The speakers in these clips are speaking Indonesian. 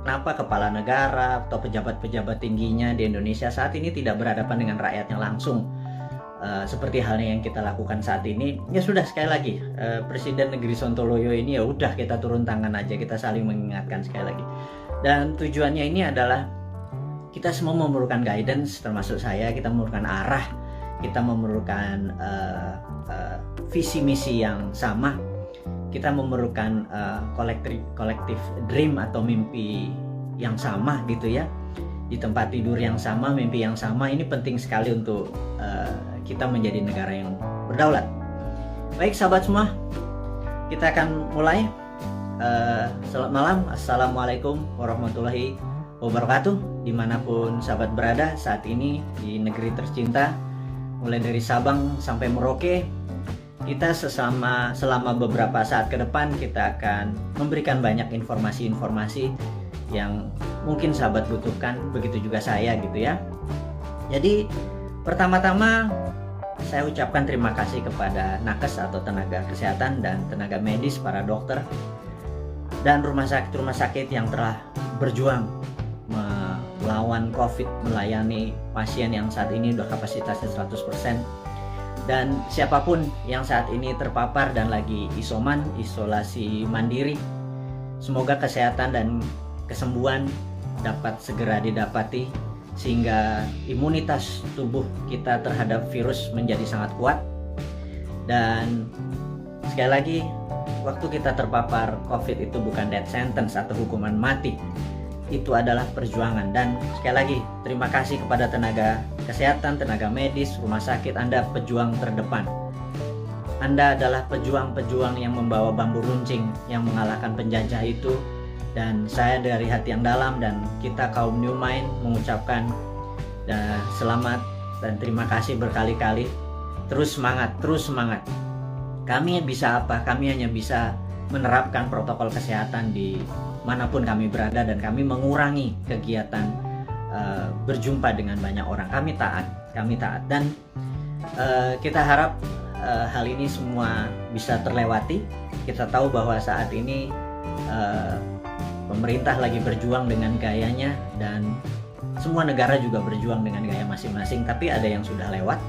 kenapa kepala negara atau pejabat-pejabat tingginya di Indonesia saat ini tidak berhadapan dengan rakyatnya langsung, seperti halnya yang kita lakukan saat ini. Ya sudah, sekali lagi, Presiden Negeri Sontoloyo ini ya udah, kita turun tangan aja, kita saling mengingatkan sekali lagi. Dan tujuannya ini adalah kita semua memerlukan guidance, termasuk saya. Kita memerlukan arah, kita memerlukan visi misi yang sama, kita memerlukan kolektif dream atau mimpi yang sama gitu ya, di tempat tidur yang sama, mimpi yang sama. Ini penting sekali untuk kita menjadi negara yang berdaulat. Baik sahabat semua, kita akan mulai. Selamat malam, assalamualaikum warahmatullahi wabarakatuh, dimanapun sahabat berada saat ini di negeri tercinta, mulai dari Sabang sampai Merauke. Kita selama beberapa saat ke depan kita akan memberikan banyak informasi-informasi yang mungkin sahabat butuhkan, begitu juga saya gitu ya. Jadi pertama-tama saya ucapkan terima kasih kepada nakes atau tenaga kesehatan dan tenaga medis, para dokter dan rumah sakit yang telah berjuang melawan COVID, melayani pasien yang saat ini udah kapasitasnya 100%. Dan siapapun yang saat ini terpapar dan lagi isolasi mandiri, semoga kesehatan dan kesembuhan dapat segera didapati sehingga imunitas tubuh kita terhadap virus menjadi sangat kuat. Dan sekali lagi, waktu kita terpapar COVID itu bukan death sentence atau hukuman mati, itu adalah perjuangan. Dan sekali lagi, terima kasih kepada tenaga kesehatan, tenaga medis, rumah sakit. Anda pejuang terdepan. Anda adalah pejuang-pejuang yang membawa bambu runcing yang mengalahkan penjajah itu. Dan saya dari hati yang dalam dan kita kaum New Mind mengucapkan selamat dan terima kasih berkali-kali. Terus semangat, terus semangat. Kami bisa apa? Kami hanya bisa menerapkan protokol kesehatan di manapun kami berada, dan kami mengurangi kegiatan berjumpa dengan banyak orang. Kami taat dan kita harap hal ini semua bisa terlewati. Kita tahu bahwa saat ini pemerintah lagi berjuang dengan gayanya dan semua negara juga berjuang dengan gaya masing-masing, tapi ada yang sudah lewat.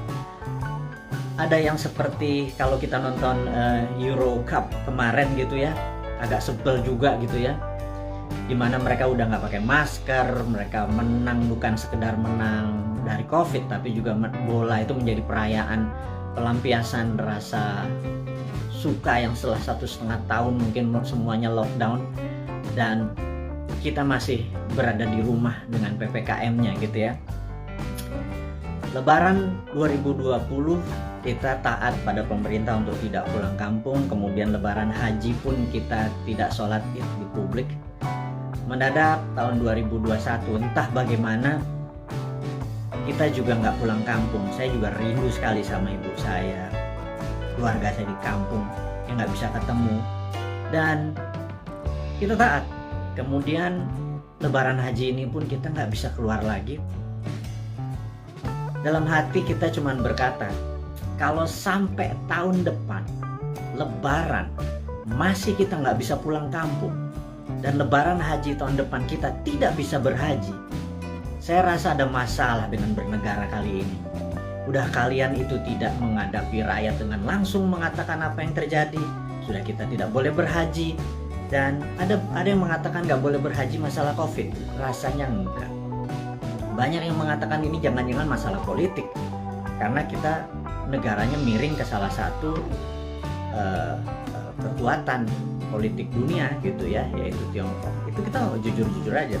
Ada yang seperti kalau kita nonton Euro Cup kemarin gitu ya, agak sebel juga gitu ya, dimana mereka udah nggak pakai masker, mereka menang bukan sekedar menang dari COVID, tapi juga bola itu menjadi perayaan pelampiasan rasa suka yang setelah 1,5 tahun mungkin semuanya lockdown, dan kita masih berada di rumah dengan PPKM-nya gitu ya. Lebaran 2020 kita taat pada pemerintah untuk tidak pulang kampung, kemudian Lebaran Haji pun kita tidak sholat Id di publik. Mendadak tahun 2021 entah bagaimana kita juga nggak pulang kampung. Saya juga rindu sekali sama ibu saya, keluarga saya di kampung yang nggak bisa ketemu, dan kita taat. Kemudian Lebaran Haji ini pun kita nggak bisa keluar lagi. Dalam hati kita cuman berkata, kalau sampai tahun depan Lebaran masih kita nggak bisa pulang kampung, dan Lebaran Haji tahun depan kita tidak bisa berhaji, saya rasa ada masalah dengan bernegara kali ini. Udah kalian itu tidak menghadapi rakyat dengan langsung mengatakan apa yang terjadi. Sudah kita tidak boleh berhaji, dan ada yang mengatakan nggak boleh berhaji masalah COVID. Rasanya enggak. Banyak yang mengatakan ini jangan-jangan masalah politik, karena kita negaranya miring ke salah satu kekuatan politik dunia gitu ya, yaitu Tiongkok. Itu kita jujur-jujur aja.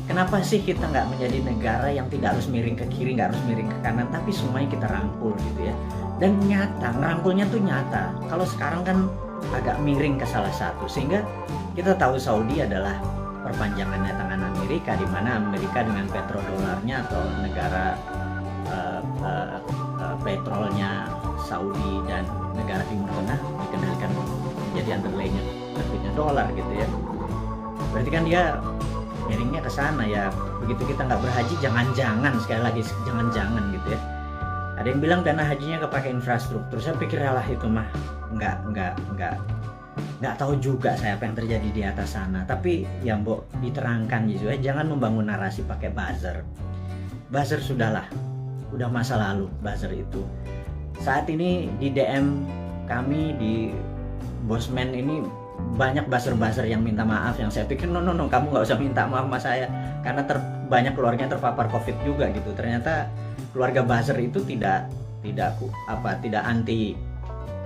Kenapa sih kita nggak menjadi negara yang tidak harus miring ke kiri, nggak harus miring ke kanan, tapi semuanya kita rangkul gitu ya. Dan nyata, ngerangkulnya tuh nyata. Kalau sekarang kan agak miring ke salah satu, sehingga kita tahu Saudi adalah perpanjangannya tangan Amerika, di mana Amerika dengan petrodolarnya atau negara petrolnya Saudi dan negara Timur Tengah dikendalikan menjadi underlay-nya terbitnya dolar gitu ya. Berarti kan dia miringnya ke sana ya. Begitu kita nggak berhaji, jangan-jangan, sekali lagi jangan-jangan gitu ya, ada yang bilang dana hajinya kepake infrastruktur. Saya pikir alah itu mah nggak nggak tahu juga saya apa yang terjadi di atas sana. Tapi yang diterangkan gitu ya, jangan membangun narasi pakai buzzer. Buzzer sudahlah, udah masa lalu buzzer itu. Saat ini di DM kami di Bosman ini banyak buzzer-buzzer yang minta maaf, yang saya pikir no kamu nggak usah minta maaf sama saya karena banyak keluarganya terpapar COVID juga gitu. Ternyata keluarga buzzer itu tidak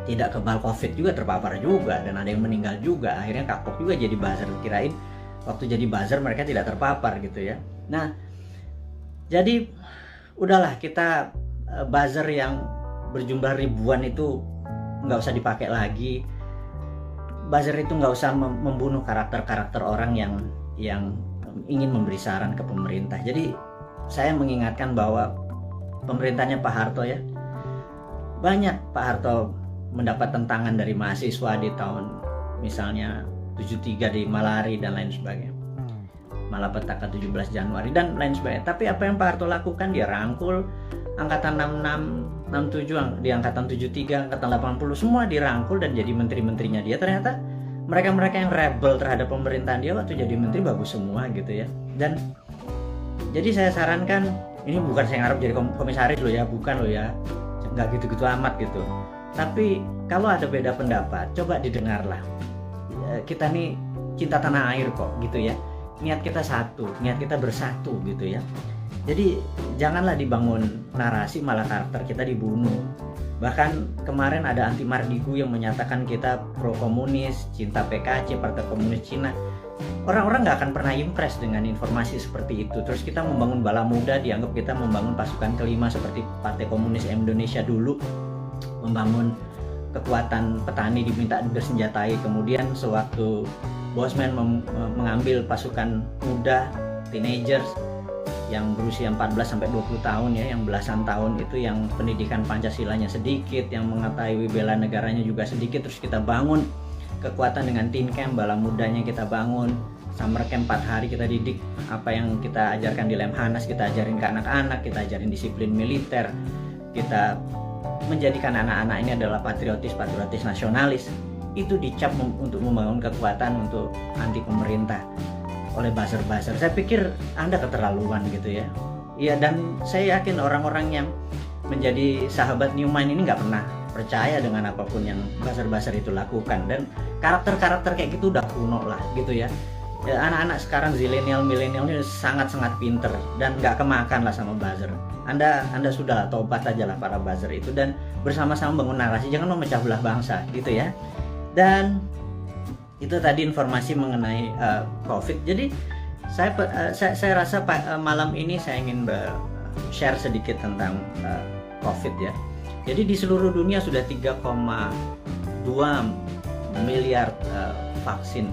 kebal COVID juga, terpapar juga, dan ada yang meninggal juga. Akhirnya kapok juga jadi buzzer, kirain waktu jadi buzzer mereka tidak terpapar gitu ya. Nah, jadi udahlah, kita buzzer yang berjumlah ribuan itu nggak usah dipakai lagi. Buzzer itu nggak usah membunuh karakter orang yang ingin memberi saran ke pemerintah. Jadi saya mengingatkan bahwa pemerintahnya Pak Harto ya, banyak Pak Harto mendapat tentangan dari mahasiswa di tahun misalnya 73 di Malari dan lain sebagainya, malapetaka 17 Januari dan lain sebagainya. Tapi apa yang Pak Harto lakukan, dia rangkul angkatan 66, 67, di angkatan 73, angkatan 80, semua dirangkul dan jadi menteri-menterinya dia. Ternyata mereka-mereka yang rebel terhadap pemerintahan dia waktu jadi menteri bagus semua gitu ya. Dan jadi saya sarankan, ini bukan saya ngarep jadi komisaris loh ya, bukan loh ya, nggak gitu-gitu amat gitu. Tapi kalau ada beda pendapat, coba didengarlah. Kita nih cinta tanah air kok gitu ya. Niat kita satu, niat kita bersatu gitu ya. Jadi janganlah dibangun narasi malah karakter kita dibunuh. Bahkan kemarin ada Anti Mardigu yang menyatakan kita pro komunis, cinta PKC, Partai Komunis Cina. Orang-orang nggak akan pernah impress dengan informasi seperti itu. Terus kita membangun bala muda, dianggap kita membangun pasukan kelima seperti Partai Komunis Indonesia dulu, membangun kekuatan petani diminta bersenjatai. Kemudian sewaktu Bosman mengambil pasukan muda, teenagers yang berusia 14 sampai 20 tahun ya, yang belasan tahun itu, yang pendidikan Pancasilanya sedikit, yang mengetahui bela negaranya juga sedikit. Terus kita bangun kekuatan dengan teen camp, bala mudanya kita bangun, summer camp 4 hari kita didik apa yang kita ajarkan di Lemhanas, kita ajarin ke anak-anak, kita ajarin disiplin militer, kita menjadikan anak-anak ini adalah patriotis nasionalis. Itu dicap untuk membangun kekuatan untuk anti pemerintah oleh buzzer-buzzer. Saya pikir Anda keterlaluan gitu ya. Iya, dan saya yakin orang-orang yang menjadi sahabat Newmind ini nggak pernah percaya dengan apapun yang buzzer-buzzer itu lakukan. Dan karakter-karakter kayak gitu udah kuno lah gitu ya. Anak-anak sekarang zilenial, milenial ini sangat-sangat pinter dan nggak kemakan lah sama buzzer. Anda sudah tobat aja lah para buzzer itu, dan bersama-sama bangun narasi, jangan memecah belah bangsa gitu ya. Dan itu tadi informasi mengenai COVID. Jadi saya rasa malam ini saya ingin share sedikit tentang COVID ya. Jadi di seluruh dunia sudah 3,2 miliar vaksin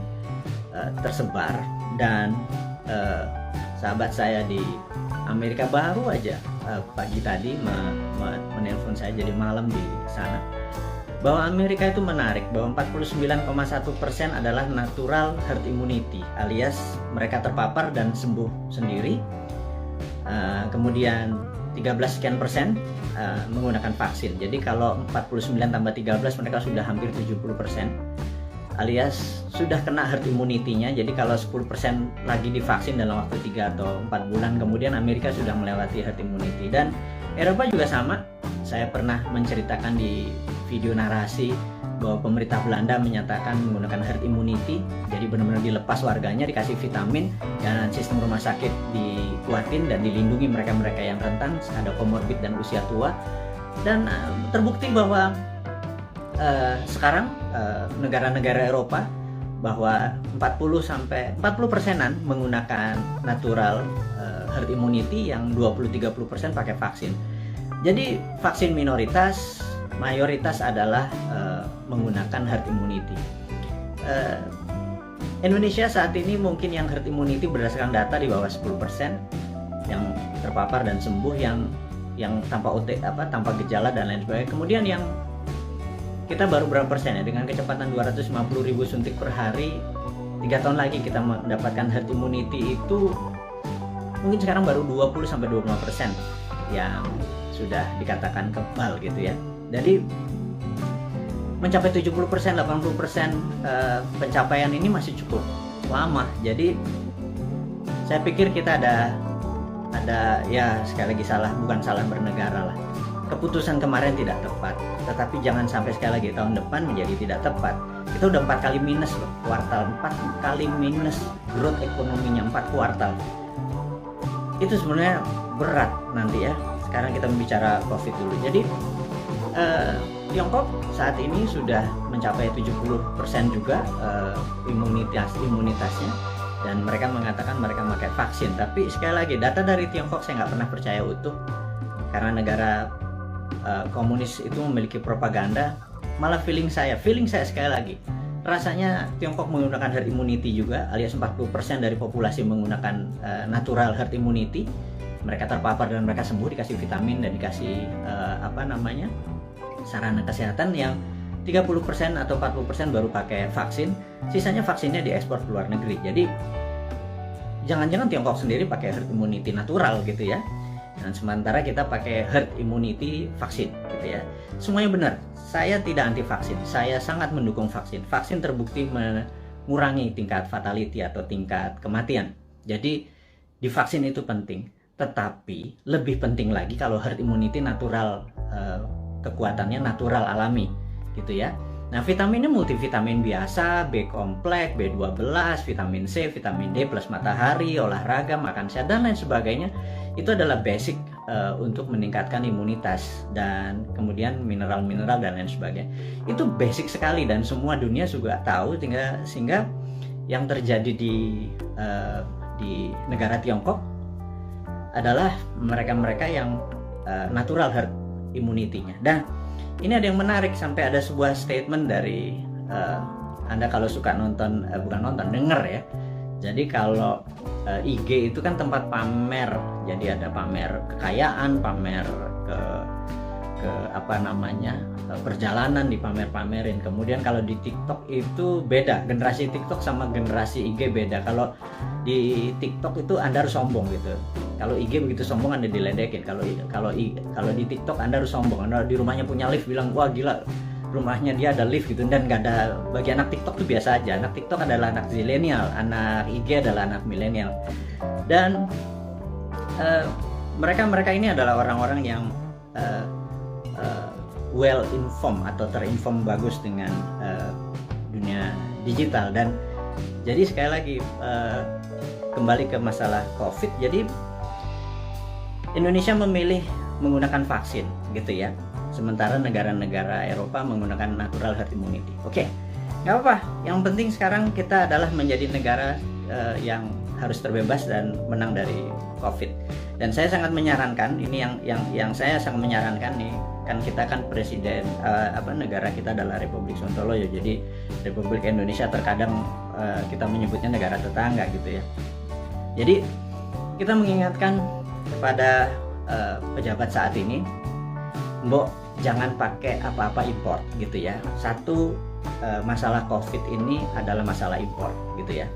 tersebar, dan sahabat saya di Amerika baru aja pagi tadi menelpon saya, jadi malam di sana, bahwa Amerika itu menarik bahwa 49,1% adalah natural herd immunity, alias mereka terpapar dan sembuh sendiri. Kemudian 13% menggunakan vaksin. Jadi kalau 49 tambah 13 mereka sudah hampir 70%, alias sudah kena herd immunity-nya. Jadi kalau 10% lagi divaksin dalam waktu 3 atau 4 bulan, kemudian Amerika sudah melewati herd immunity. Dan Eropa juga sama. Saya pernah menceritakan di video narasi bahwa pemerintah Belanda menyatakan menggunakan herd immunity. Jadi benar-benar dilepas warganya, dikasih vitamin, dan sistem rumah sakit dikuatin dan dilindungi mereka-mereka yang rentan, ada komorbid dan usia tua. Dan terbukti bahwa sekarang negara-negara Eropa bahwa 40%-an menggunakan natural herd immunity, yang 20-30% pakai vaksin. Jadi vaksin minoritas, mayoritas adalah menggunakan herd immunity. Indonesia saat ini mungkin yang herd immunity berdasarkan data di bawah 10% yang terpapar dan sembuh, yang tanpa gejala dan lain sebagainya. Kemudian yang kita baru berapa persen ya, dengan kecepatan 250.000 suntik per hari, 3 tahun lagi kita mendapatkan herd immunity itu mungkin sekarang baru 20-25% yang sudah dikatakan kebal gitu ya. Jadi mencapai 70%, 80% pencapaian ini masih cukup lama. Jadi saya pikir kita ada ya, sekali lagi bukan salah bernegara lah. Keputusan kemarin tidak tepat, tetapi jangan sampai sekali lagi tahun depan menjadi tidak tepat. Kita udah 4 kali minus loh, kuartal 4 kali minus growth ekonominya 4 kuartal. Itu sebenarnya berat nanti ya. Sekarang kita bicara COVID dulu. Jadi Tiongkok saat ini sudah mencapai 70% juga imunitasnya, dan mereka mengatakan mereka memakai vaksin. Tapi sekali lagi, data dari Tiongkok saya nggak pernah percaya utuh, karena negara komunis itu memiliki propaganda. Malah feeling saya sekali lagi, rasanya Tiongkok menggunakan herd immunity juga, alias 40% dari populasi menggunakan natural herd immunity. Mereka terpapar dan mereka sembuh, dikasih vitamin dan dikasih sarana kesehatan. Yang 30% atau 40% baru pakai vaksin, sisanya vaksinnya diekspor ke luar negeri. Jadi jangan-jangan Tiongkok sendiri pakai herd immunity natural gitu ya, dan sementara kita pakai herd immunity vaksin gitu ya. Semuanya benar. Saya tidak anti vaksin, saya sangat mendukung vaksin. Vaksin terbukti mengurangi tingkat fatality atau tingkat kematian. Jadi divaksin itu penting, tetapi lebih penting lagi kalau herd immunity natural, kekuatannya natural alami gitu ya. Nah, vitaminnya multivitamin biasa, B kompleks, B12, vitamin C, vitamin D plus matahari, olahraga, makan sehat dan lain sebagainya. Itu adalah basic untuk meningkatkan imunitas, dan kemudian mineral-mineral dan lain sebagainya. Itu basic sekali dan semua dunia juga tahu, sehingga yang terjadi di negara Tiongkok adalah mereka-mereka yang natural herd immunity-nya. Dan ini ada yang menarik, sampai ada sebuah statement dari Anda kalau suka nonton, denger ya. Jadi kalau IG itu kan tempat pamer, jadi ada pamer kekayaan, pamer perjalanan dipamer-pamerin. Kemudian kalau di TikTok itu beda, generasi TikTok sama generasi IG beda. Kalau di TikTok itu Anda harus sombong gitu. Kalau IG begitu sombong Anda diledekin. Kalau di TikTok Anda harus sombong. Anda di rumahnya punya lift, bilang wah gila, rumahnya dia ada lift gitu. Dan nggak ada, bagi anak TikTok itu biasa aja. Anak TikTok adalah anak zilenial, anak IG adalah anak milenial. Dan mereka ini adalah orang-orang yang well informed atau terinform bagus dengan dunia digital. Dan jadi sekali lagi kembali ke masalah COVID. Jadi Indonesia memilih menggunakan vaksin gitu ya, sementara negara-negara Eropa menggunakan natural herd immunity. Oke, nggak apa-apa. Yang penting sekarang kita adalah menjadi negara yang harus terbebas dan menang dari COVID. Dan saya sangat menyarankan, ini yang saya sangat menyarankan nih, kan kita kan presiden, negara kita adalah Republik Sontoloyo. Jadi Republik Indonesia terkadang kita menyebutnya negara tetangga gitu ya. Jadi kita mengingatkan kepada pejabat saat ini, mbok jangan pakai apa-apa import gitu ya. Satu, masalah COVID ini adalah masalah import gitu ya,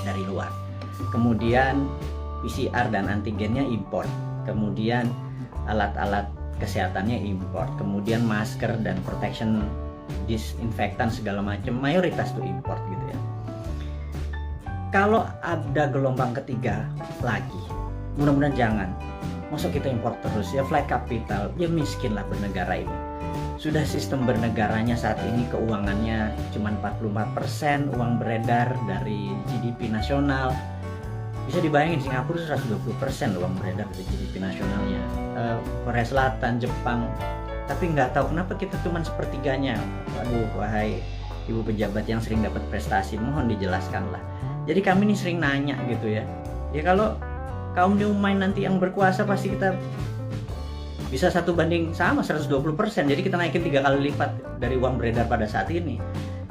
dari luar. Kemudian PCR dan antigennya import, kemudian alat-alat kesehatannya import, kemudian masker dan protection disinfektan segala macam mayoritas tuh import gitu ya. Kalau ada gelombang ketiga lagi, mudah-mudahan jangan. Masa kita import terus ya, flight capital, ya miskin lah bernegara ini. Sudah sistem bernegaranya saat ini keuangannya cuma 44% uang beredar dari GDP nasional. Bisa dibayangin Singapura 120% uang beredar dari GDP nasionalnya. Korea Selatan, Jepang, tapi nggak tahu kenapa kita cuma sepertiganya. Waduh, wahai ibu pejabat yang sering dapat prestasi, mohon dijelaskan lah. Jadi kami ini sering nanya gitu ya. Ya kalau kaum New-Mind nanti yang berkuasa pasti kita bisa 1:120%. Jadi kita naikin 3 kali lipat dari uang beredar pada saat ini.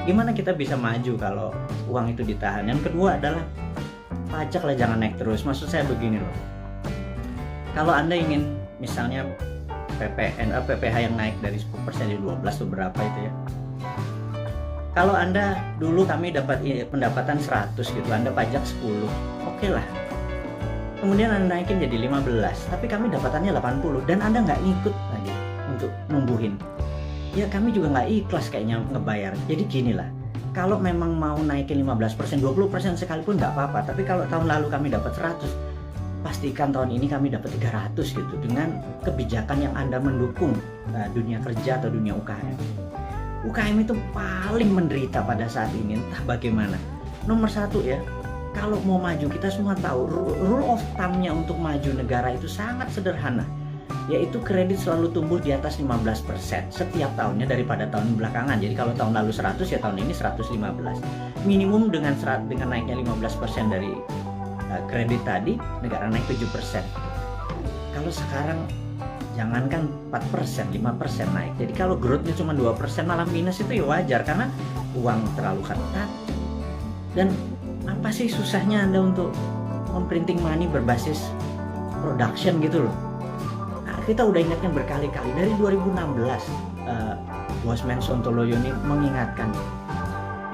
Gimana kita bisa maju kalau uang itu ditahan? Yang kedua adalah pajak lah jangan naik terus. Maksud saya begini loh. Kalau Anda ingin misalnya PPH yang naik dari 10% jadi 12 atau berapa itu ya. Kalau Anda dulu kami dapat pendapatan 100 gitu, Anda pajak 10, oke lah. Kemudian Anda naikin jadi 15, tapi kami dapatannya 80 dan Anda nggak ikut lagi untuk numbuhin. ya kami juga nggak ikhlas kayaknya ngebayar. Jadi gini lah, kalau memang mau naikin 15%, 20% sekalipun nggak apa-apa. Tapi kalau tahun lalu kami dapat 100, pastikan tahun ini kami dapat 300 gitu, dengan kebijakan yang Anda mendukung dunia kerja atau dunia UKM. UKM itu paling menderita pada saat ini, entah bagaimana. Nomor satu ya, kalau mau maju, kita semua tahu rule of thumb-nya untuk maju negara itu sangat sederhana, yaitu kredit selalu tumbuh di atas 15% setiap tahunnya daripada tahun belakangan. Jadi kalau tahun lalu 100, ya tahun ini 115. Minimum dengan naiknya 15% dari kredit tadi, negara naik 7%. Kalau sekarang jangankan 4%, 5% naik. Jadi kalau growth-nya cuma 2%, malah minus, itu ya wajar karena uang terlalu ketat. Dan apa sih susahnya Anda untuk memprinting money berbasis production gitu loh. Nah, kita udah ingatkan berkali-kali dari 2016, Bosman Sontoloyo ini mengingatkan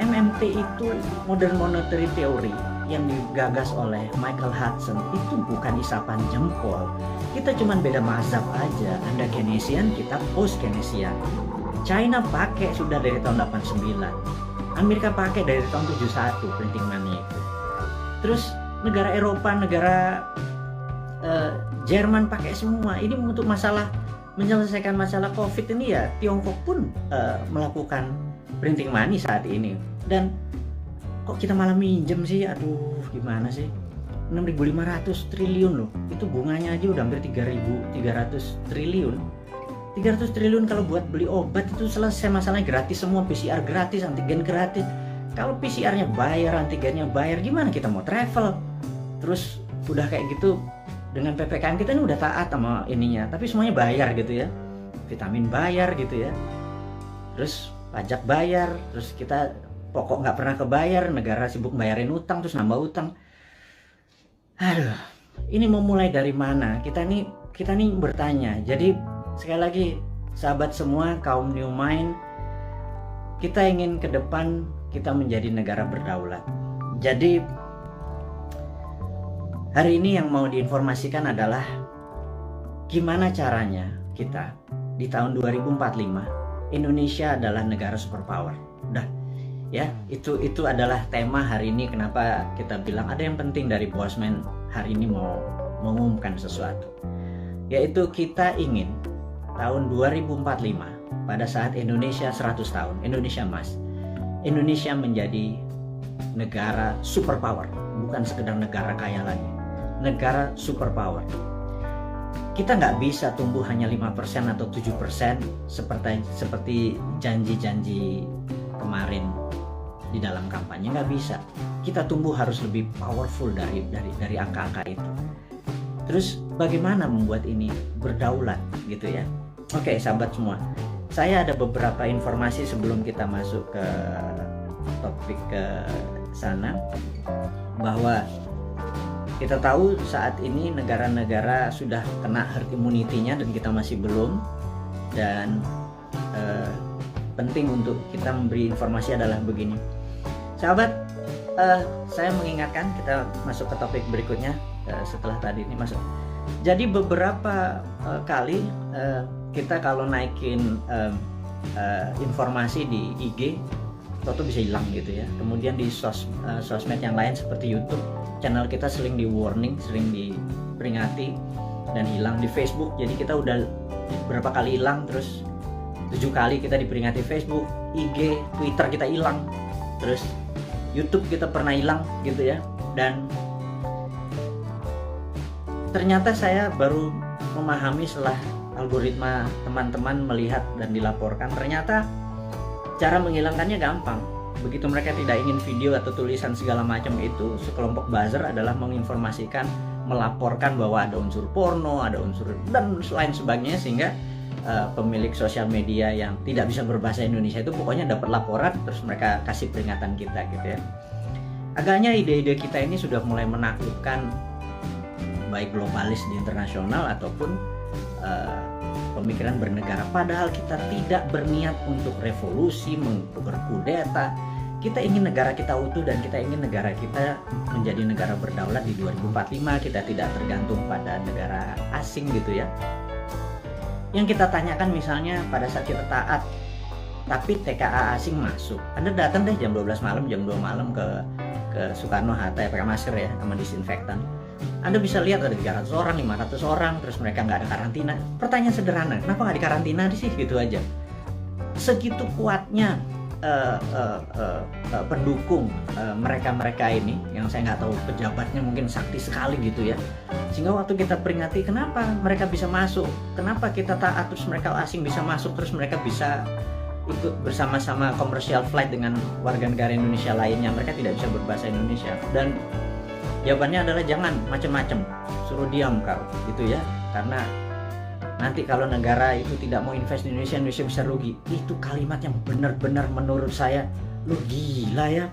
MMT itu, Modern Monetary Theory, yang digagas oleh Michael Hudson, itu bukan isapan jempol. Kita cuma beda mazhab aja. Anda Keynesian, kita post Keynesian. China pakai sudah dari tahun 89. Amerika pakai dari tahun 71 printing money itu. Terus negara Eropa, negara Jerman pakai semua. Ini untuk menyelesaikan masalah COVID ini ya, Tiongkok pun melakukan printing money saat ini. Dan kok kita malah minjem sih? Aduh, gimana sih? 6.500 triliun loh. Itu bunganya aja udah hampir 3.300 triliun. 300 triliun kalau buat beli obat itu selesai masalahnya, gratis semua, PCR gratis, antigen gratis. Kalau PCR-nya bayar, antigennya bayar, gimana kita mau travel? Terus udah kayak gitu, dengan PPKM kita ini udah taat sama ininya, tapi semuanya bayar gitu ya. Vitamin bayar gitu ya. Terus pajak bayar, terus kita pokok nggak pernah kebayar, negara sibuk bayarin utang, terus nambah utang. Aduh, ini mau mulai dari mana? Kita nih bertanya. Jadi sekali lagi, sahabat semua, kaum New Mind, kita ingin ke depan kita menjadi negara berdaulat. Jadi hari ini yang mau diinformasikan adalah gimana caranya kita di tahun 2045 Indonesia adalah negara superpower. Udah ya, itu adalah tema hari ini. Kenapa kita bilang ada yang penting dari Bosman hari ini mau mengumumkan sesuatu, yaitu kita ingin tahun 2045 pada saat Indonesia 100 tahun, Indonesia Emas, Indonesia menjadi negara superpower, bukan sekedar negara kaya lagi, negara superpower. Kita nggak bisa tumbuh hanya 5% atau 7% seperti janji-janji kemarin di dalam kampanye, nggak bisa. Kita tumbuh harus lebih powerful dari angka-angka itu. Terus bagaimana membuat ini berdaulat gitu ya? Oke, sahabat semua, saya ada beberapa informasi sebelum kita masuk ke topik ke sana, bahwa kita tahu saat ini negara-negara sudah kena herd immunity-nya dan kita masih belum. Dan penting untuk kita memberi informasi adalah begini, sahabat, saya mengingatkan kita masuk ke topik berikutnya setelah tadi ini masuk. Jadi beberapa kali kita kalau naikin informasi di IG, toto bisa hilang gitu ya. Kemudian di sosmed yang lain seperti YouTube, channel kita sering di warning, sering diperingati dan hilang. Di Facebook, jadi kita udah berapa kali hilang, terus 7 kali kita diperingati Facebook, IG, Twitter kita hilang, terus YouTube kita pernah hilang gitu ya. Dan ternyata saya baru memahami setelah algoritma teman-teman melihat dan dilaporkan, ternyata cara menghilangkannya gampang. Begitu mereka tidak ingin video atau tulisan segala macam itu, sekelompok buzzer adalah menginformasikan, melaporkan bahwa ada unsur porno, ada unsur dan lain sebagainya, sehingga pemilik sosial media yang tidak bisa berbahasa Indonesia itu pokoknya dapat laporan, terus mereka kasih peringatan kita gitu ya. Agaknya ide-ide kita ini sudah mulai menaklukkan baik globalis di internasional ataupun pemikiran bernegara. Padahal kita tidak berniat untuk revolusi, berkudeta. Kita ingin negara kita utuh dan kita ingin negara kita menjadi negara berdaulat di 2045. Kita tidak tergantung pada negara asing gitu ya. Yang kita tanyakan misalnya pada saat kita taat tapi TKA asing masuk. Anda datang deh jam 12 malam, jam 2 malam ke Soekarno-Hatta ya, pakai masker ya, sama disinfektan. Anda bisa lihat ada 300 orang, 500 orang, terus mereka nggak ada karantina. Pertanyaan sederhana, kenapa nggak dikarantina sih? Gitu aja. Segitu kuatnya pendukung mereka-mereka ini, yang saya nggak tahu pejabatnya mungkin sakti sekali gitu ya, sehingga waktu kita peringati kenapa mereka bisa masuk, kenapa kita taat terus mereka asing bisa masuk, terus mereka bisa ikut bersama-sama komersial flight dengan warga negara Indonesia lainnya, mereka tidak bisa berbahasa Indonesia. Dan jawabannya adalah jangan macam-macam, suruh diam kau gitu ya, karena nanti kalau negara itu tidak mau invest di Indonesia, Indonesia bisa rugi. Itu kalimat yang benar-benar menurut saya, lu gila ya,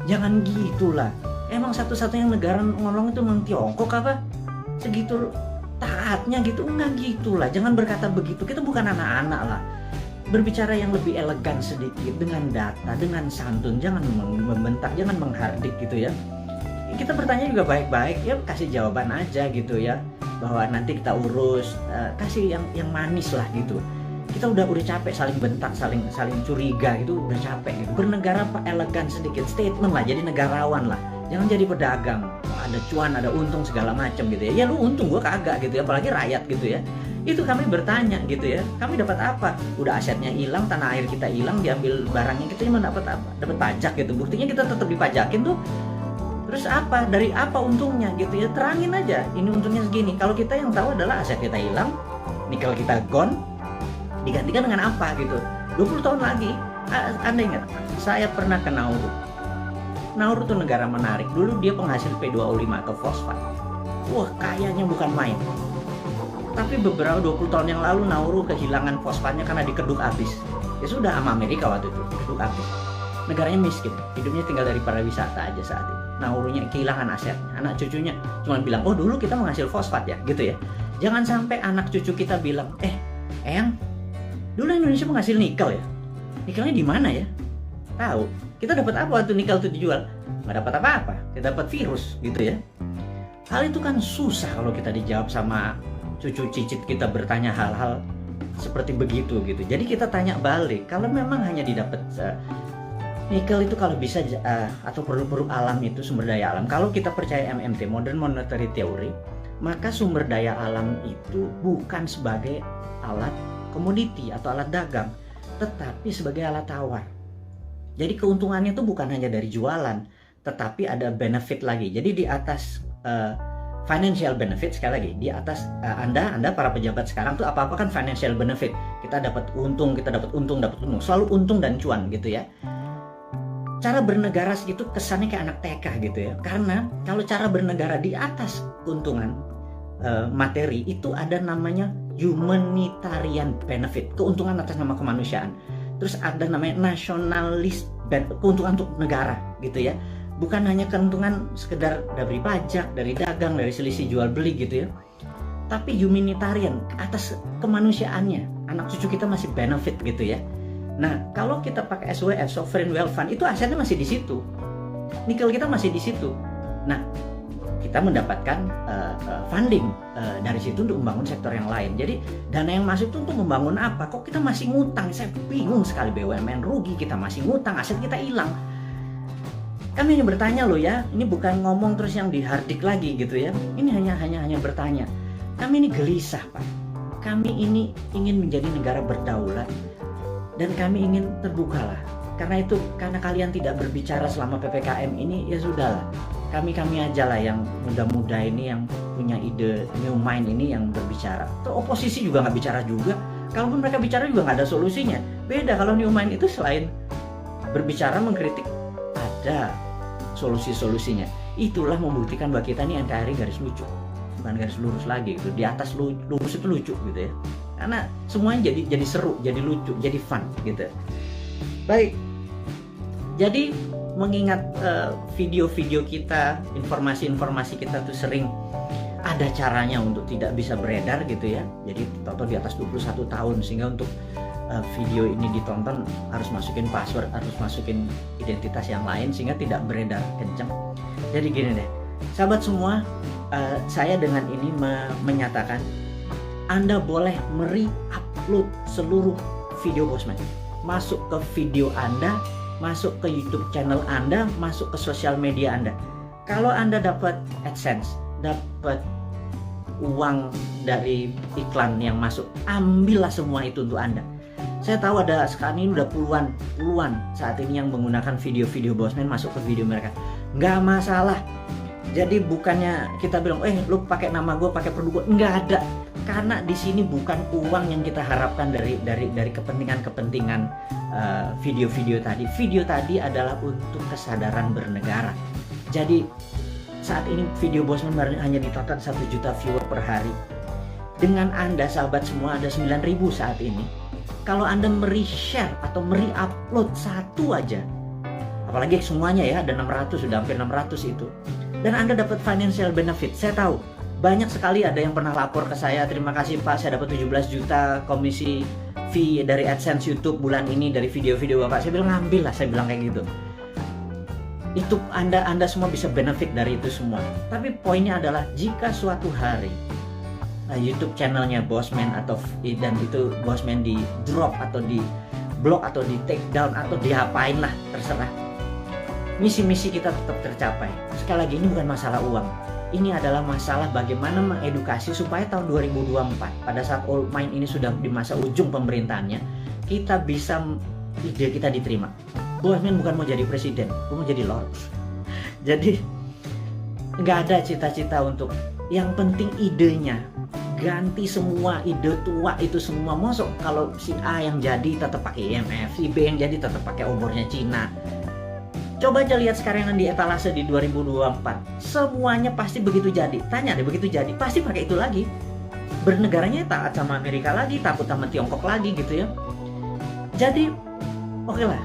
jangan gitulah. Emang satu-satunya negara ngomong itu memang Tiongkok apa? Segitu taatnya gitu? Enggak gitulah, jangan berkata begitu. Kita bukan anak-anak lah. Berbicara yang lebih elegan sedikit, dengan data, dengan santun, jangan membentak, jangan menghardik gitu ya. Kita bertanya juga baik-baik, ya kasih jawaban aja gitu ya, bahwa nanti kita urus, kasih yang manis lah gitu. Kita udah capek saling bentak, saling curiga gitu, udah capek gitu. Bernegara elegan sedikit, statement lah, jadi negarawan lah, jangan jadi pedagang. Ada cuan, ada untung segala macam gitu ya. Ya lu untung, gua kagak gitu ya, apalagi rakyat gitu ya. Itu kami bertanya gitu ya, kami dapat apa? Udah asetnya hilang, tanah air kita hilang, diambil barangnya, kita cuma dapat apa? Dapat pajak gitu. Buktinya kita tetap dipajakin tuh. Terus apa? Dari apa untungnya gitu ya? Terangin aja, ini untungnya segini. Kalau kita yang tahu adalah aset kita hilang, nikel kita gone, digantikan dengan apa gitu. 20 tahun lagi, Anda ingat, saya pernah ke Nauru. Nauru tuh negara menarik. Dulu dia penghasil P2O5 atau fosfat. Wah, kayanya bukan main. Tapi beberapa 20 tahun yang lalu Nauru kehilangan fosfatnya karena dikeduk habis. Ya sudah, sama Amerika waktu itu, dikeduk habis. Negaranya miskin, hidupnya tinggal dari pariwisata aja saat ini. Naurunya kehilangan asetnya, anak cucunya cuma bilang, oh dulu kita menghasil fosfat ya, gitu ya. Jangan sampai anak cucu kita bilang, Eyang, dulu Indonesia menghasil nikel ya, nikelnya di mana ya? Tahu, kita dapat apa waktu nikel itu dijual? Nggak dapat apa-apa, kita dapat virus, gitu ya. Hal itu kan susah kalau kita dijawab sama cucu cicit kita bertanya hal-hal seperti begitu gitu. Jadi kita tanya balik, kalau memang hanya didapat nikel itu kalau bisa atau produk-produk alam itu sumber daya alam. Kalau kita percaya MMT, Modern Monetary Theory, maka sumber daya alam itu bukan sebagai alat komoditi atau alat dagang, tetapi sebagai alat tawar. Jadi keuntungannya itu bukan hanya dari jualan, tetapi ada benefit lagi. Jadi di atas financial benefit, sekali lagi, di atas Anda para pejabat sekarang tuh apa-apa kan financial benefit. Kita dapat untung, dapat untung. Selalu untung dan cuan gitu ya. Cara bernegara itu kesannya kayak anak TK gitu ya. Karena kalau cara bernegara di atas keuntungan materi itu ada namanya humanitarian benefit, keuntungan atas nama kemanusiaan. Terus ada namanya nationalist keuntungan untuk negara gitu ya. Bukan hanya keuntungan sekedar dari pajak, dari dagang, dari selisih jual beli gitu ya. Tapi humanitarian atas kemanusiaannya. Anak cucu kita masih benefit gitu ya. Nah, kalau kita pakai SWF, Sovereign Wealth Fund, itu asetnya masih di situ. Nikel kita masih di situ. Nah, kita mendapatkan funding dari situ untuk membangun sektor yang lain. Jadi, dana yang masuk itu untuk membangun apa? Kok kita masih ngutang? Saya bingung sekali, BUMN rugi, kita masih ngutang, aset kita hilang. Kami hanya bertanya loh ya, ini bukan ngomong terus yang dihardik lagi gitu ya. Ini hanya bertanya. Kami ini gelisah, Pak. Kami ini ingin menjadi negara berdaulat. Dan kami ingin terbuka lah. Karena kalian tidak berbicara selama PPKM ini, ya sudahlah. Kami aja lah yang muda-muda ini, yang punya ide new mind ini yang berbicara. Terus oposisi juga nggak bicara juga. Kalaupun mereka bicara juga nggak ada solusinya. Beda kalau new mind itu selain berbicara mengkritik, ada solusi-solusinya. Itulah membuktikan bahwa kita ini NKRI garis lucu, bukan garis lurus lagi gitu. Di atas lurus itu lucu gitu ya. Karena semuanya jadi seru, jadi lucu, jadi fun gitu. Baik. Jadi mengingat video-video kita, informasi-informasi kita tuh sering ada caranya untuk tidak bisa beredar gitu ya. Jadi total di atas 21 tahun, sehingga untuk video ini ditonton harus masukin password, harus masukin identitas yang lain sehingga tidak beredar kencang. Jadi gini deh, sahabat semua, saya dengan ini menyatakan Anda boleh upload seluruh video Bosman. masuk ke video Anda, masuk ke YouTube channel Anda, masuk ke sosial media Anda. Kalau Anda dapat AdSense, dapat uang dari iklan yang masuk, ambillah semua itu untuk Anda. Saya tahu ada sekarang ini udah puluhan saat ini yang menggunakan video-video Bosman masuk ke video mereka. Nggak masalah. Jadi bukannya kita bilang, lu pakai nama gue, pakai produk gue, nggak ada. Karena di sini bukan uang yang kita harapkan dari kepentingan video-video tadi. Video tadi adalah untuk kesadaran bernegara. Jadi saat ini video Bosman hanya ditonton 1 juta viewer per hari. Dengan Anda sahabat semua ada 9.000 saat ini. Kalau Anda share atau upload satu aja, apalagi semuanya ya, ada 600, sudah hampir 600 itu, dan Anda dapat financial benefit. Saya tahu banyak sekali ada yang pernah lapor ke saya, terima kasih Pak, saya dapat 17 juta komisi fee dari AdSense YouTube bulan ini dari video-video Bapak. Saya bilang ngambil lah, saya bilang kayak gitu. Itu Anda semua bisa benefit dari itu semua. Tapi poinnya adalah jika suatu hari YouTube channelnya Bosman dan itu Bosman di drop atau di block atau di take down atau diapain lah, terserah, misi-misi kita tetap tercapai. Sekali lagi, ini bukan masalah uang, ini adalah masalah bagaimana mengedukasi supaya tahun 2024 pada saat Old Mind ini sudah di masa ujung pemerintahannya, kita bisa, ide kita diterima. Bosman bukan mau jadi presiden, mau jadi lord. Jadi nggak ada cita-cita untuk, yang penting idenya. Ganti semua ide tua itu semua. Masuk kalau si A yang jadi tetap pakai IMF, si B yang jadi tetap pakai obornya Cina. Coba aja lihat sekarang yang di etalase di 2024, semuanya pasti begitu jadi. Tanya deh, begitu jadi pasti pakai itu lagi. Bernegaranya taat sama Amerika lagi, takut sama Tiongkok lagi gitu ya. Jadi oke lah,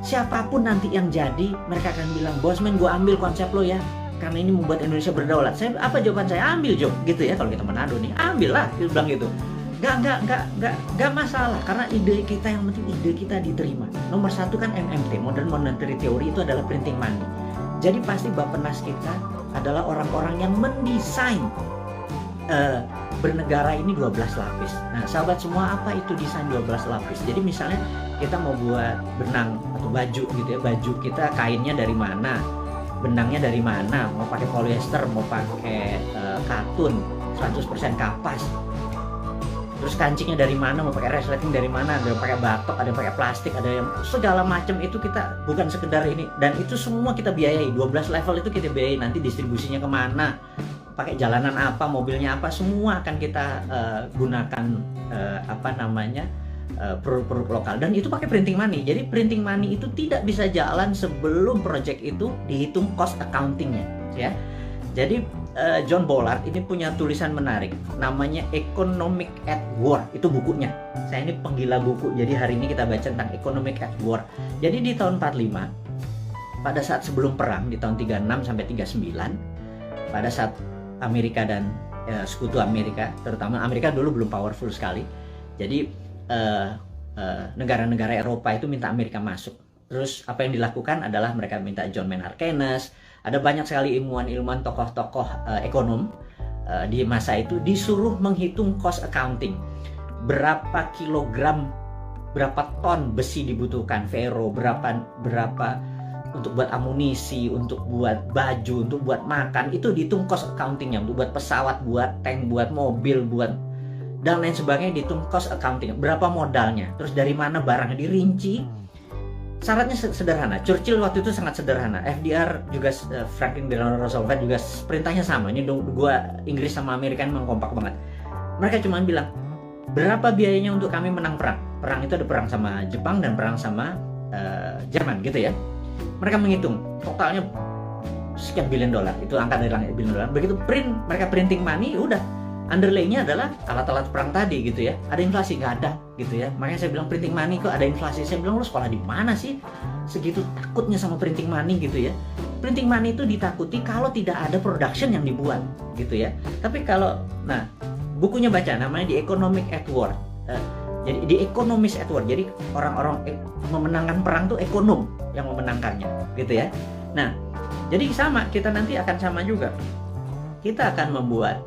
siapapun nanti yang jadi, mereka akan bilang, Bosman gue ambil konsep lo ya, karena ini membuat Indonesia berdaulat. Apa jawaban saya? Ambil Jo, gitu ya. Kalau kita Manado nih, ambil lah, dia bilang gitu. Gak masalah, karena ide kita, yang penting ide kita diterima. Nomor satu kan MMT, Modern Monetary Theory, itu adalah printing money. Jadi pasti Bappenas kita adalah orang-orang yang mendesain bernegara ini 12 lapis. Nah sahabat semua, apa itu desain 12 lapis? Jadi misalnya kita mau buat benang atau baju gitu ya, baju kita kainnya dari mana, benangnya dari mana, mau pakai polyester, mau pakai katun 100% kapas, terus kancingnya dari mana, mau pakai resleting dari mana, ada yang pakai batok, ada yang pakai plastik, ada yang segala macam. Itu kita bukan sekedar ini, dan itu semua kita biayai. 12 level itu kita biayai, nanti distribusinya kemana, pakai jalanan apa, mobilnya apa, semua akan kita gunakan produk-produk lokal, dan itu pakai printing money. Jadi printing money itu tidak bisa jalan sebelum project itu dihitung cost accountingnya ya. Jadi John Bollard ini punya tulisan menarik namanya Economic at War, itu bukunya. Saya ini penggila buku, jadi hari ini kita baca tentang Economic at War. Jadi di tahun 45, pada saat sebelum perang di tahun 36 sampai 39, pada saat Amerika dan sekutu Amerika, terutama Amerika dulu belum powerful sekali. Jadi negara-negara Eropa itu minta Amerika masuk. Terus apa yang dilakukan adalah mereka minta John Maynard Keynes, ada banyak sekali ilmuwan-ilmuwan, tokoh-tokoh ekonom di masa itu disuruh menghitung cost accounting. Berapa kilogram, berapa ton besi dibutuhkan, ferro, berapa untuk buat amunisi, untuk buat baju, untuk buat makan, itu dihitung cost accountingnya. Untuk buat pesawat, buat tank, buat mobil, buat dan lain sebagainya, dihitung cost accounting. Berapa modalnya, terus dari mana barangnya, dirinci. Syaratnya sederhana. Churchill waktu itu sangat sederhana. FDR juga, Franklin Delano Roosevelt juga perintahnya sama. Ini dua Inggris sama Amerika memang kompak banget. Mereka cuma bilang, berapa biayanya untuk kami menang perang? Perang itu ada perang sama Jepang dan perang sama Jerman gitu ya. Mereka menghitung totalnya sekian billion dolar. Itu angka dari langit, billion dolar. Begitu mereka printing money, udah. Underlay-nya adalah alat-alat perang tadi gitu ya. Ada inflasi? Nggak ada gitu ya. Makanya saya bilang printing money kok ada inflasi. Saya bilang, lu sekolah di mana sih? Segitu takutnya sama printing money gitu ya. Printing money itu ditakuti kalau tidak ada production yang dibuat gitu ya. Tapi kalau, nah bukunya baca, namanya The Economic at War. Jadi The Economist at War. Jadi orang-orang memenangkan perang tuh ekonom yang memenangkannya gitu ya. Nah jadi sama, kita nanti akan sama juga. Kita akan membuat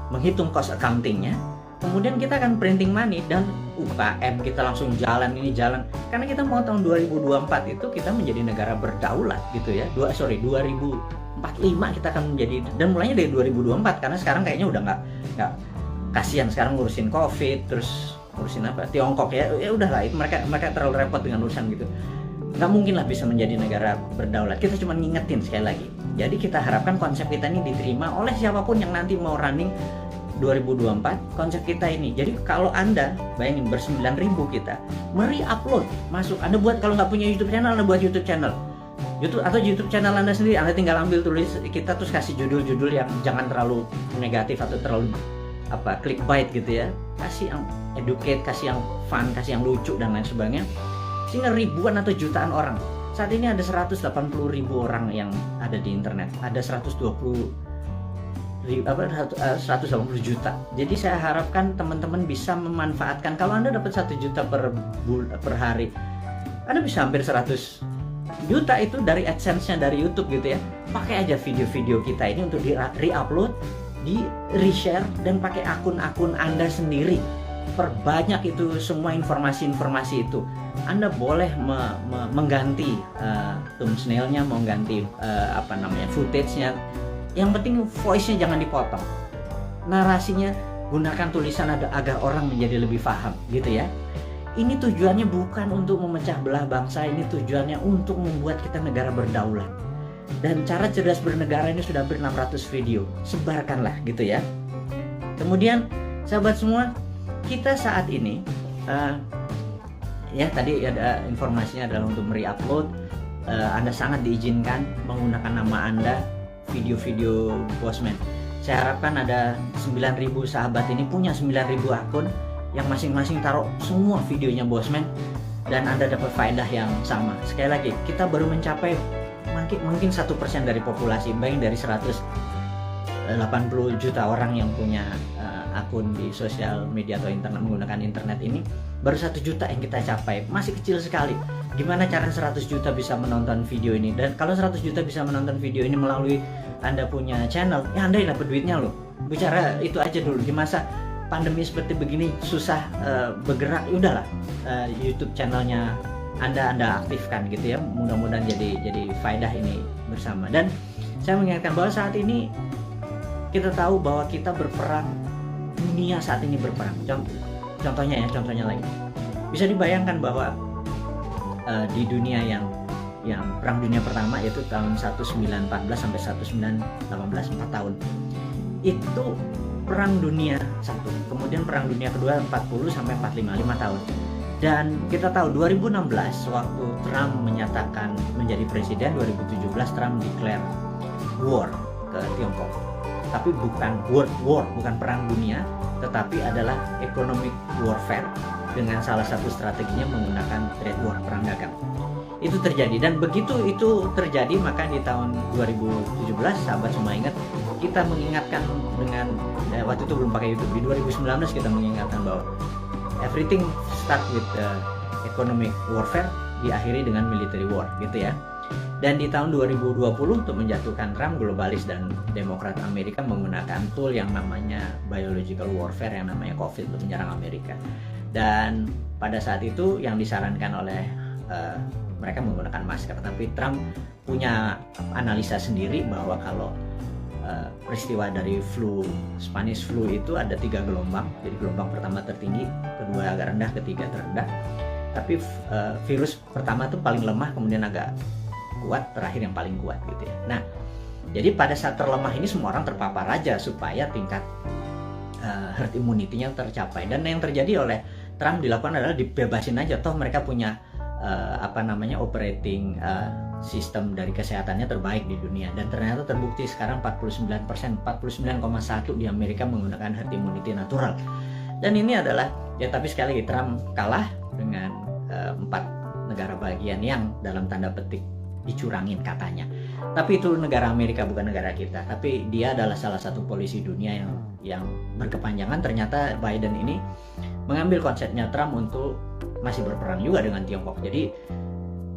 menghitung cost accountingnya, kemudian kita akan printing money, dan UKM kita langsung jalan, ini jalan. Karena kita mau tahun 2024 itu kita menjadi negara berdaulat gitu ya. 2045 kita akan menjadi, dan mulainya dari 2024 karena sekarang kayaknya udah nggak kasihan sekarang ngurusin COVID, terus ngurusin apa Tiongkok ya udahlah, itu mereka terlalu repot dengan urusan gitu. Nggak mungkin lah bisa menjadi negara berdaulat. Kita cuma ngingetin sekali lagi. Jadi kita harapkan konsep kita ini diterima oleh siapapun yang nanti mau running 2024 konsep kita ini. Jadi kalau Anda bayangin ber-9.000 kita upload masuk, Anda buat, kalau nggak punya YouTube channel, Anda buat YouTube channel atau YouTube channel Anda sendiri. Anda tinggal ambil tulis kita, terus kasih judul-judul yang jangan terlalu negatif atau terlalu clickbait gitu ya. Kasih yang educate, kasih yang fun, kasih yang lucu dan lain sebagainya, sehingga ribuan atau jutaan orang. Saat ini ada 180.000 orang yang ada di internet, ada 180 juta. Jadi saya harapkan teman-teman bisa memanfaatkan. Kalau Anda dapat 1 juta per hari, Anda bisa hampir 100 juta itu dari AdSense-nya dari YouTube gitu ya. Pakai aja video-video kita ini untuk di-upload, di-reshare, dan pakai akun-akun Anda sendiri. Perbanyak itu semua informasi-informasi itu. Anda boleh mengganti thumbnail-nya, mengganti footage-nya. Yang penting voice-nya jangan dipotong. Narasinya gunakan tulisan agar orang menjadi lebih paham gitu ya. Ini tujuannya bukan untuk memecah belah bangsa, ini tujuannya untuk membuat kita negara berdaulat. Dan cara cerdas bernegara ini sudah hampir 600 video. Sebarkanlah gitu ya. Kemudian sahabat semua, kita saat ini ya tadi ada informasinya adalah untuk upload. Anda sangat diizinkan menggunakan nama Anda video-video Bosman. Saya harapkan ada 9.000 sahabat ini punya 9.000 akun yang masing-masing taruh semua videonya Bosman, dan Anda dapat faedah yang sama. Sekali lagi, kita baru mencapai mungkin 1% dari populasi. Bayangin dari 180 juta orang yang punya akun di sosial media atau internet, menggunakan internet ini, baru 1 juta yang kita capai. Masih kecil sekali. Gimana cara 100 juta bisa menonton video ini? Dan kalau 100 juta bisa menonton video ini melalui Anda punya channel, ya Anda yang dapat duitnya loh. Bicara itu aja dulu. Di masa pandemi seperti begini susah bergerak, udahlah YouTube channelnya Anda aktifkan gitu ya. Mudah-mudahan jadi faedah ini bersama. Dan saya mengingatkan bahwa saat ini kita tahu bahwa kita berperang, dunia saat ini berperang. Contohnya lagi, bisa dibayangkan bahwa di dunia yang perang dunia pertama, yaitu tahun 1914 sampai 1918, 4 tahun itu perang dunia 1, kemudian perang dunia kedua 40 sampai 45, 5 tahun. Dan kita tahu 2016 waktu Trump menyatakan menjadi presiden, 2017 Trump declare war ke Tiongkok. Tapi bukan world war, bukan perang dunia, tetapi adalah economic warfare, dengan salah satu strateginya menggunakan trade war, perang dagang. Itu terjadi, dan begitu itu terjadi maka di tahun 2017 sahabat semua ingat, kita mengingatkan dengan waktu itu belum pakai YouTube, di 2019 kita mengingatkan bahwa everything start with economic warfare, diakhiri dengan military war gitu ya. Dan di tahun 2020 untuk menjatuhkan Trump, globalis dan Demokrat Amerika menggunakan tool yang namanya biological warfare, yang namanya COVID, untuk menyerang Amerika. Dan pada saat itu yang disarankan oleh mereka menggunakan masker, tapi Trump punya analisa sendiri bahwa kalau peristiwa dari Spanish flu itu ada 3 gelombang. Jadi gelombang pertama tertinggi, kedua agak rendah, ketiga terendah. Tapi virus pertama itu paling lemah, kemudian agak kuat, terakhir yang paling kuat gitu ya. Nah, jadi pada saat terlemah ini semua orang terpapar aja supaya tingkat herd immunity-nya tercapai. Dan yang terjadi oleh Trump dilakukan adalah dibebasin aja, toh mereka punya operating sistem dari kesehatannya terbaik di dunia. Dan ternyata terbukti sekarang 49%, 49,1% di Amerika menggunakan herd immunity natural. Dan ini adalah, ya tapi sekali lagi Trump kalah dengan 4 negara bagian yang dalam tanda petik dicurangin katanya. Tapi itu negara Amerika, bukan negara kita. Tapi dia adalah salah satu polisi dunia yang berkepanjangan. Ternyata Biden ini mengambil konsepnya Trump untuk masih berperang juga dengan Tiongkok. Jadi,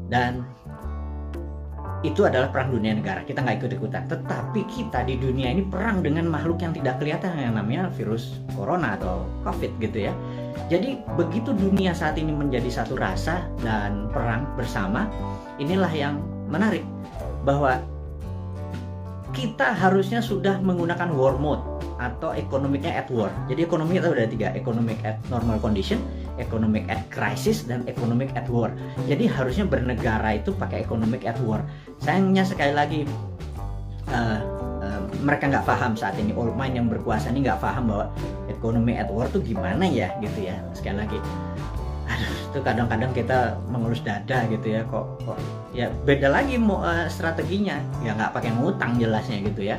dan itu adalah perang dunia negara. Kita nggak ikut-ikutan. Tetapi kita di dunia ini perang dengan makhluk yang tidak kelihatan, yang namanya virus corona atau COVID gitu ya. Jadi begitu dunia saat ini menjadi satu rasa dan perang bersama, inilah yang menarik, bahwa kita harusnya sudah menggunakan war mode atau economicnya at war. Jadi ekonomi kita udah 3, economic at normal condition, economic at crisis, dan economic at war. Jadi harusnya bernegara itu pakai economic at war. Sayangnya sekali lagi mereka nggak paham saat ini, old mind yang berkuasa ini nggak paham bahwa ekonomi at war tuh gimana ya gitu ya. Sekali lagi, aduh, itu kadang-kadang kita mengelus dada gitu ya, kok ya beda lagi strateginya, ya nggak pakai ngutang jelasnya gitu ya,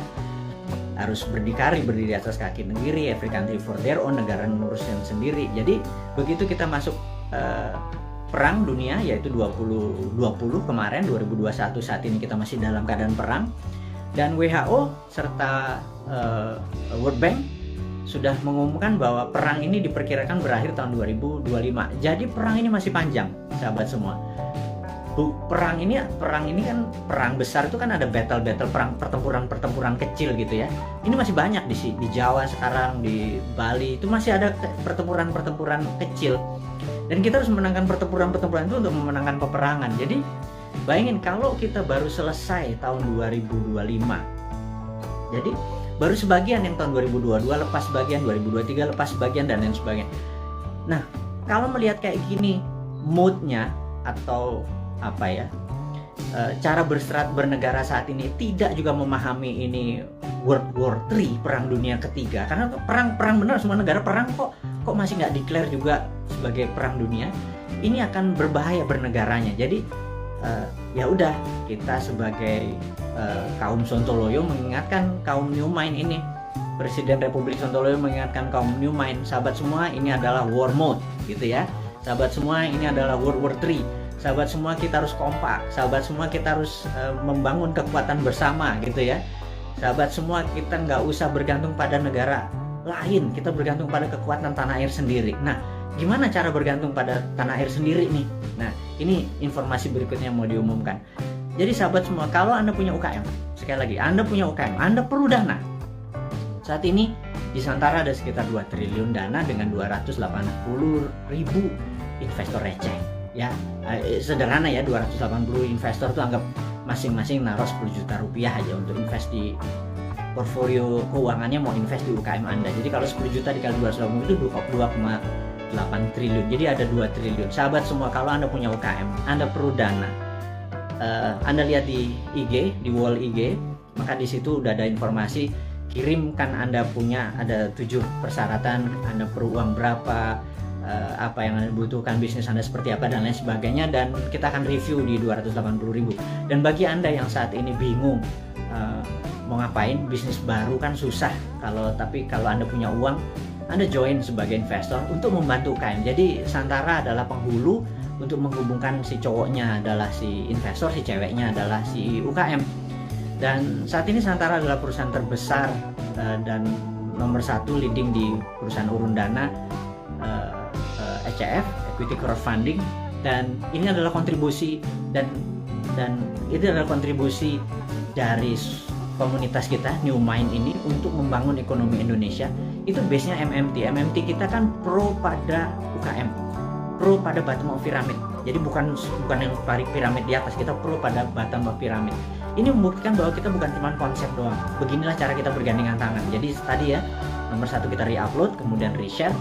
harus berdikari, berdiri atas kaki sendiri, every country for their own, negara ngurusin sendiri. Jadi begitu kita masuk perang dunia, yaitu 2020 kemarin, 2021 saat ini kita masih dalam keadaan perang. Dan WHO serta World Bank sudah mengumumkan bahwa perang ini diperkirakan berakhir tahun 2025. Jadi perang ini masih panjang, sahabat semua. Perang ini kan perang besar itu kan ada battle perang, pertempuran kecil gitu ya. Ini masih banyak di Jawa sekarang, di Bali itu masih ada pertempuran kecil. Dan kita harus memenangkan pertempuran itu untuk memenangkan peperangan. Jadi bayangin kalau kita baru selesai tahun 2025. Jadi baru sebagian yang tahun 2022 lepas sebagian, 2023 lepas sebagian, dan lain sebagainya. Nah, kalau melihat kayak gini mood-nya atau apa ya, cara bernegara saat ini tidak juga memahami ini World War III, perang dunia ketiga. Karena perang benar, semua negara perang kok masih nggak declare juga sebagai perang dunia. Ini akan berbahaya bernegaranya. Jadi ya udah, kita sebagai kaum Sontoloyo mengingatkan kaum New Mind ini, Presiden Republik Sontoloyo mengingatkan kaum New Mind, sahabat semua, ini adalah war mode gitu ya. Sahabat semua, ini adalah World War III. Sahabat semua, kita harus kompak. Sahabat semua, kita harus membangun kekuatan bersama gitu ya. Sahabat semua, kita nggak usah bergantung pada negara lain, kita bergantung pada kekuatan tanah air sendiri. Nah, gimana cara bergantung pada tanah air sendiri nih? Nah, ini informasi berikutnya yang mau diumumkan. Jadi sahabat semua, kalau Anda punya UKM, sekali lagi, Anda punya UKM, Anda perlu dana. Saat ini di Santara ada sekitar 2 triliun dana dengan 280.000 investor receh. Ya, sederhana ya, 280 investor itu anggap masing-masing naruh 10 juta rupiah aja untuk invest di portfolio keuangannya, mau invest di UKM Anda. Jadi kalau 10 juta dikali 280 itu 2,8 triliun. Jadi ada 2 triliun. Sahabat semua, kalau Anda punya UKM, Anda perlu dana. Anda lihat di IG, di wall IG, maka di situ udah ada informasi, kirimkan Anda punya, ada 7 persyaratan, Anda perlu uang berapa, apa yang Anda butuhkan, bisnis Anda seperti apa, dan lain sebagainya, dan kita akan review di 280.000. Dan bagi Anda yang saat ini bingung mau ngapain, bisnis baru kan susah, tapi kalau Anda punya uang, Anda join sebagai investor untuk membantu UKM. Jadi Santara adalah penghulu untuk menghubungkan si cowoknya adalah si investor, si ceweknya adalah si UKM. Dan saat ini Santara adalah perusahaan terbesar dan nomor 1 leading di perusahaan urun dana ECF, Equity Crowdfunding, dan ini adalah kontribusi dan itu adalah kontribusi dari komunitas kita New Mind ini untuk membangun ekonomi Indonesia. Itu base-nya MMT kita kan pro pada UKM, pro pada bottom of pyramid. Jadi bukan yang piramid di atas, kita pro pada bottom of pyramid. Ini membuktikan bahwa kita bukan cuma konsep doang. Beginilah cara kita bergandengan tangan. Jadi tadi ya, nomor 1 kita re-upload, kemudian re-share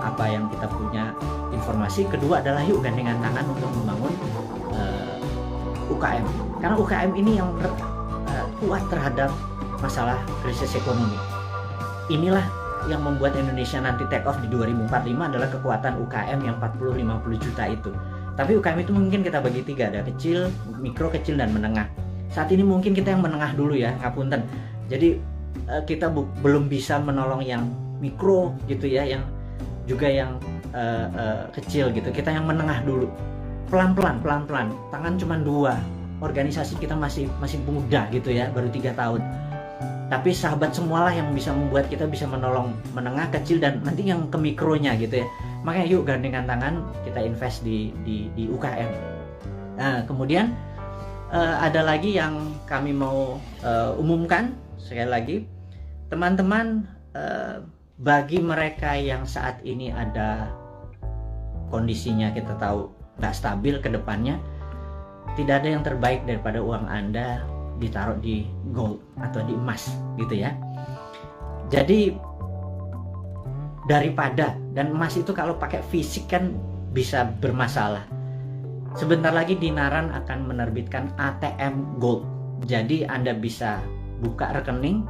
apa yang kita punya informasi. Kedua adalah yuk gandengan tangan untuk membangun UKM. Karena UKM ini yang kuat terhadap masalah krisis ekonomi. Inilah yang membuat Indonesia nanti take off di 2045 adalah kekuatan UKM yang 40-50 juta itu. Tapi UKM itu mungkin kita bagi 3, ada kecil, mikro, kecil, dan menengah. Saat ini mungkin kita yang menengah dulu ya, ngapunten. Jadi kita belum bisa menolong yang mikro gitu ya, yang juga yang kecil gitu. Kita yang menengah dulu, pelan-pelan. Tangan cuma 2. Organisasi kita masih muda gitu ya, baru 3 tahun. Tapi sahabat semualah yang bisa membuat kita bisa menolong menengah, kecil, dan nanti yang ke mikronya gitu ya. Makanya yuk gandengan tangan, kita invest di UKM. Nah, kemudian ada lagi yang kami mau umumkan sekali lagi, teman-teman, bagi mereka yang saat ini ada kondisinya kita tahu nggak stabil ke depannya, tidak ada yang terbaik daripada uang Anda ditaruh di gold atau di emas gitu ya. Jadi daripada, dan emas itu kalau pakai fisik kan bisa bermasalah. Sebentar lagi Dinaran akan menerbitkan ATM Gold. Jadi Anda bisa buka rekening,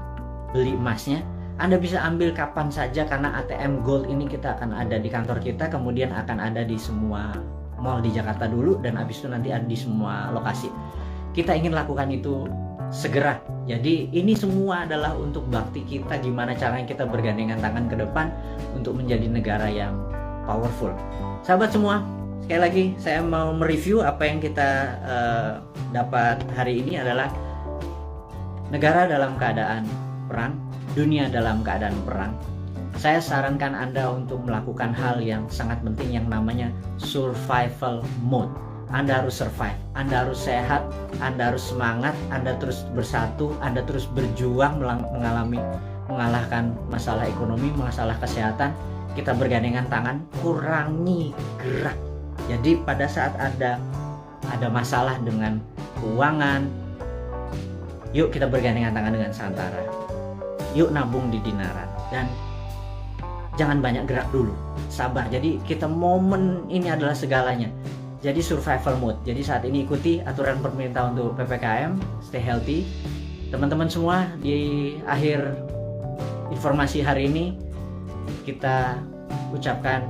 beli emasnya. Anda bisa ambil kapan saja karena ATM Gold ini kita akan ada di kantor kita, kemudian akan ada di semua mall di Jakarta dulu, dan habis itu nanti ada di semua lokasi. Kita ingin lakukan itu segera. Jadi ini semua adalah untuk bakti kita, gimana caranya kita bergandengan tangan ke depan untuk menjadi negara yang powerful. Sahabat semua, sekali lagi saya mau mereview apa yang kita dapat hari ini adalah negara dalam keadaan perang, dunia dalam keadaan perang. Saya sarankan Anda untuk melakukan hal yang sangat penting yang namanya survival mode. Anda harus survive, Anda harus sehat, Anda harus semangat, Anda terus bersatu, Anda terus berjuang mengalahkan masalah ekonomi, masalah kesehatan. Kita bergandengan tangan, kurangi gerak. Jadi pada saat ada masalah dengan keuangan, yuk kita bergandengan tangan dengan Santara. Yuk nabung di Dinaran, dan jangan banyak gerak dulu, sabar. Jadi kita momen ini adalah segalanya. Jadi survival mode. Jadi saat ini ikuti aturan pemerintah untuk PPKM, stay healthy. Teman-teman semua, di akhir informasi hari ini kita ucapkan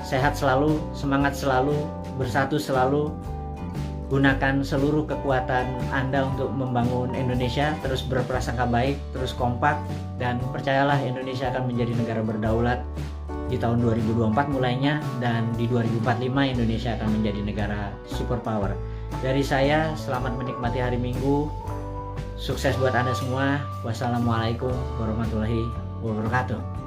sehat selalu, semangat selalu, bersatu selalu. Gunakan seluruh kekuatan Anda untuk membangun Indonesia, terus berprasangka baik, terus kompak, dan percayalah Indonesia akan menjadi negara berdaulat di tahun 2024 mulainya, dan di 2045 Indonesia akan menjadi negara superpower. Dari saya, selamat menikmati hari Minggu, sukses buat Anda semua. Wassalamualaikum warahmatullahi wabarakatuh.